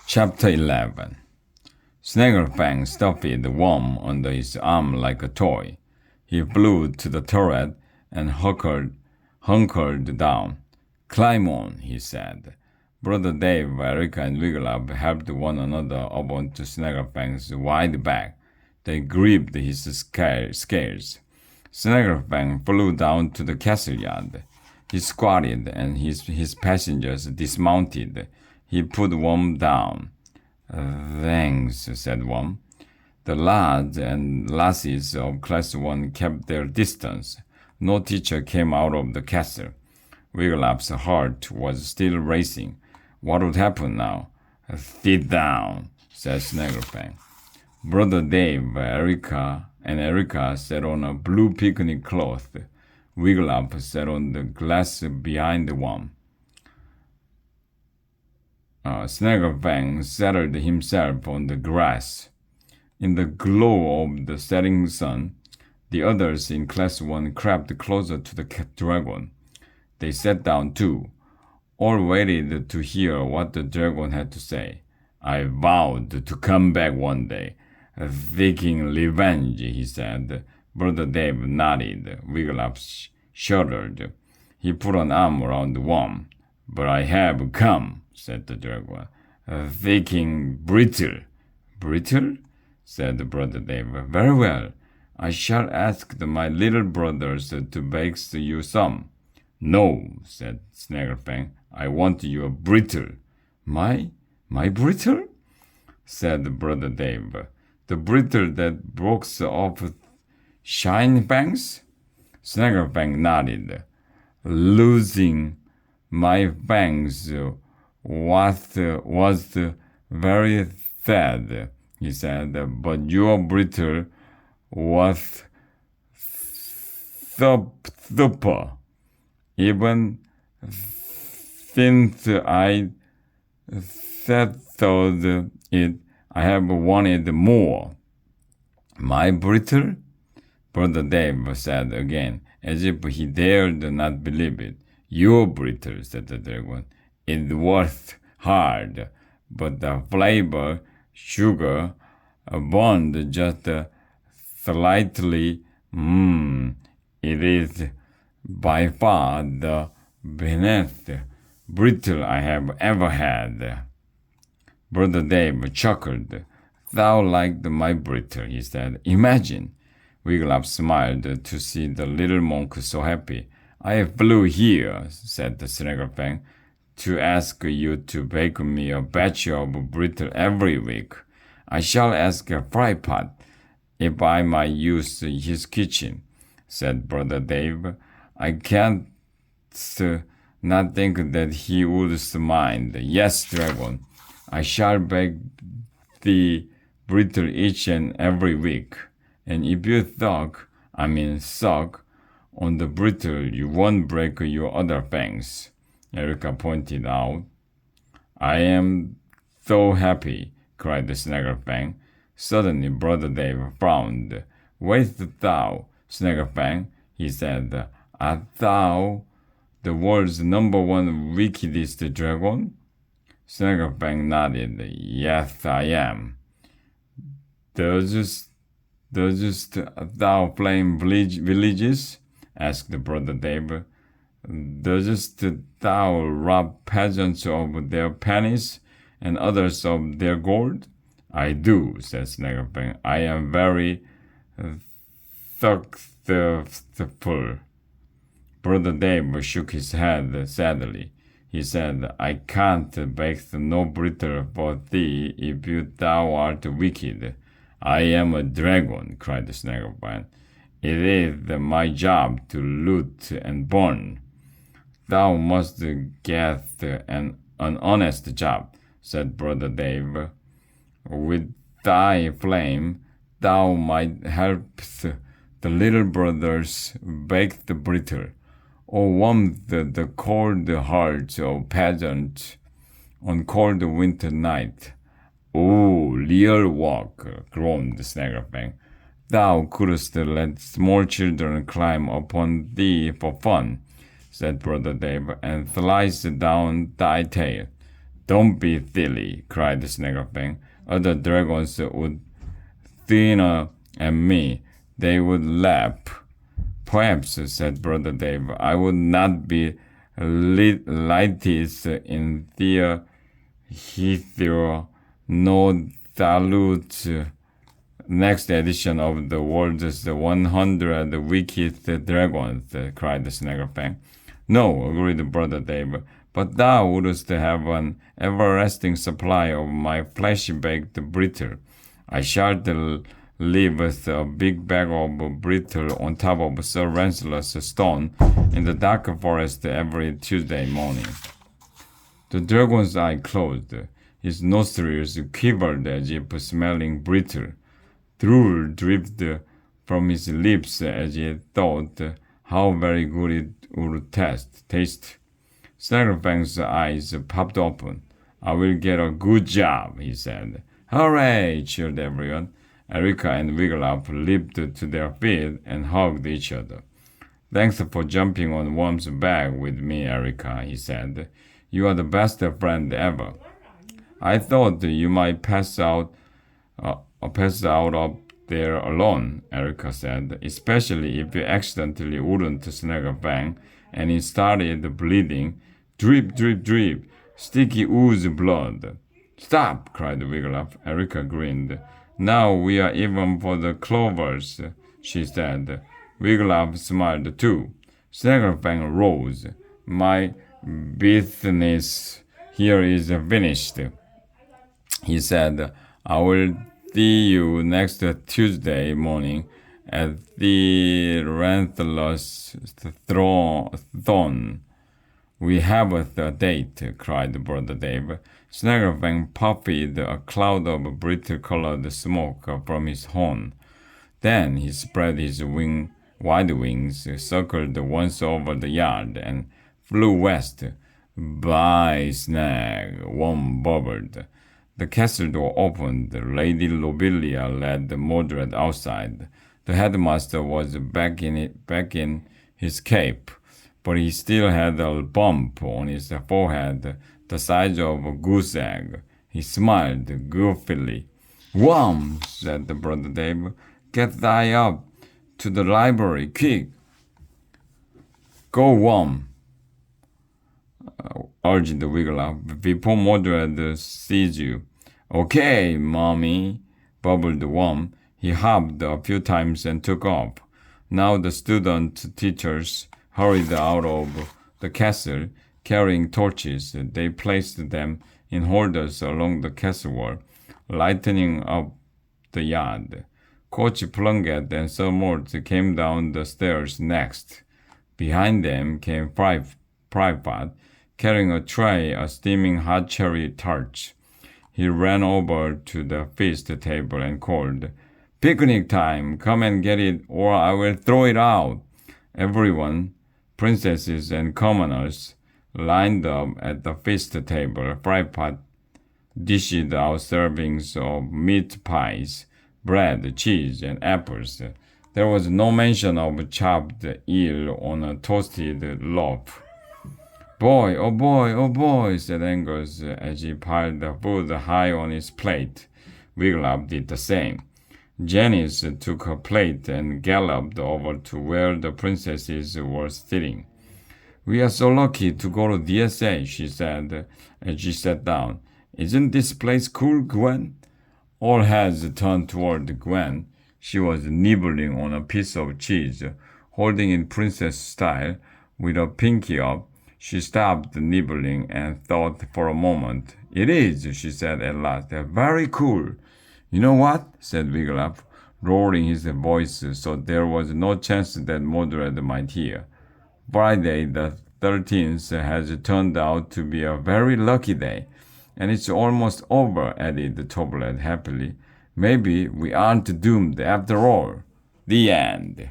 Chapter 11. Snaggerfang stuffed the worm under his arm like a toy. He flew to the turret and hunkered down. "Climb on," he said. Brother Dave, Erica, and Wigglup helped one another up onto Snaggerfang's wide back. They gripped his scales. Snaggerfang flew down to the castle yard. He squatted and his passengers dismounted. He put Worm down. "Thanks," said Worm. The lads and lassies of Class 1 kept their distance. No teacher came out of the castle. Wigglup's heart was still racing. What would happen now? "Sit down," said Snaggerfang. Brother Dave, Erica sat on a blue picnic cloth. Wigglup sat on the glass behind the Worm. Snaggerfang settled himself on the grass. In the glow of the setting sun, the others in Class 1 crept closer to the dragon. They sat down too. All waited to hear what the dragon had to say. "I vowed to come back one day, seeking revenge," he said. Brother Dave nodded. Wigglup shuddered. He put an arm around the Worm. "But I have come," said the dragon, "seeking Brittle." "Brittle?" said Brother Dave. "Very well. I shall ask my little brothers to bake you some." "No," said Snaggerfang. "I want your Brittle." My Brittle?" said Brother Dave. "The brittle that breaks off Shinefangs?" Snaggerfang nodded. "Losing my fangs was very sad," he said, "but your brittle was super. Even since I settled it, I have wanted more." "My brittle?" Brother Dave said again, as if he dared not believe it. "Your brittle," said the dragon. "It works hard, but the flavor, sugar, burned just slightly. It is by far the best brittle I have ever had." Brother Dave chuckled. "Thou liked my brittle," he said. "Imagine." Wigglup smiled to see the little monk so happy. "I flew here," said the Snaggerfang, "to ask you to bake me a batch of brittle every week. I shall ask Frypot if I might use his kitchen," said Brother Dave. "I can't not think that he would mind." "Yes, dragon, I shall bake the brittle each and every week. And if you suck on the brittle, you won't break your other fangs," Erica pointed out. "I am so happy," cried the Snaggerfang. Suddenly, Brother Dave frowned. "Wait thou, Snaggerfang," he said. "Art thou the world's #1 wickedest dragon?" Snaggerfang nodded. "Yes, I am." Does thou flame villages?" asked Brother Dave. "Dost thou rob peasants of their pennies and others of their gold?" "I do," said Snaggerfang. "I am very successful." Brother Dave shook his head sadly. He said, "I can't bake no brittle for thee if thou art wicked." "I am a dragon," cried Snaggerfang. "It is my job to loot and burn." "Thou must get an honest job," said Brother Dave. "With thy flame, thou might help the little brothers bake the brittle, or warm the cold hearts of peasants on cold winter night." "Oh, real work," groaned Snaggerfang. "Thou couldst let small children climb upon thee for fun," said Brother Dave, "and slice down thy tail. Don't be silly, cried Snaggerfang. Other dragons would thinner and me. They would laugh. Perhaps, said Brother Dave, I would not be lightest in their hither no salute. Next edition of the world's 100 Wicked Dragons, cried Snaggerfang. No, agreed Brother Dave, but thou wouldst have an everlasting supply of my flesh-baked brittle. I shall leave with a big bag of brittle on top of Sir Lancelot's stone in the dark forest every Tuesday morning. The dragon's eye closed. His nostrils quivered as if smelling brittle. Drool dripped from his lips as he thought how very good it would taste. Snaggerfang's eyes popped open. I will get a good job, he said. Hooray! Cheered everyone. Erica and Wigglytuff leaped to their feet and hugged each other. Thanks for jumping on Worm's back with me, Erica, he said. You are the best friend ever. I thought you might pass out up there alone, Erica said, especially if you accidentally wouldn't Snaggerfang and he started bleeding. Drip, drip, drip, sticky ooze blood. Stop, cried Wigglytuff. Erica grinned. Now we are even for the clovers, she said. Wigglytuff smiled too. Snaggerfang rose. My business here is finished, he said. I will see you next Tuesday morning at the Lancelot's throne. We have a date, cried Brother Dave. Snaggerfang puffed a cloud of brittle-colored smoke from his horn. Then he spread his wide wings, circled once over the yard, and flew west. Bye, Snag, Worm bubbled. The castle door opened. Lady Lobelia led Mordred outside. The headmaster was back in his cape, but he still had a bump on his forehead the size of a goose egg. He smiled goofily. Worm, said Brother Dave, get thy up to the library, quick. Go, Worm, urged Wigglytuff, before Mordred sees you. Okay, Mommy, bubbled Worm. He hopped a few times and took off. Now the student teachers hurried out of the castle, carrying torches. They placed them in holders along the castle wall, lighting up the yard. Coach Plunkett and Sir Mort came down the stairs next. Behind them came Prypot, carrying a tray of steaming hot cherry tarts. He ran over to the feast table and called, Picnic time! Come and get it, or I will throw it out! Everyone, princesses and commoners, lined up at the feast table. Prypot dished out servings of meat pies, bread, cheese, and apples. There was no mention of chopped eel on a toasted loaf. Boy, oh boy, oh boy, said Angus as he piled the food high on his plate. Wigglytuff did the same. Janice took her plate and galloped over to where the princesses were sitting. We are so lucky to go to DSA, she said as she sat down. Isn't this place cool, Gwen? All heads turned toward Gwen. She was nibbling on a piece of cheese, holding it princess style, with her pinky up. She stopped nibbling and thought for a moment. It is, she said at last. Very cool. You know what? Said Wigglytuff, lowering his voice so there was no chance that Mordred might hear. Friday the 13th has turned out to be a very lucky day, and it's almost over, added Toblet happily. Maybe we aren't doomed after all. The end.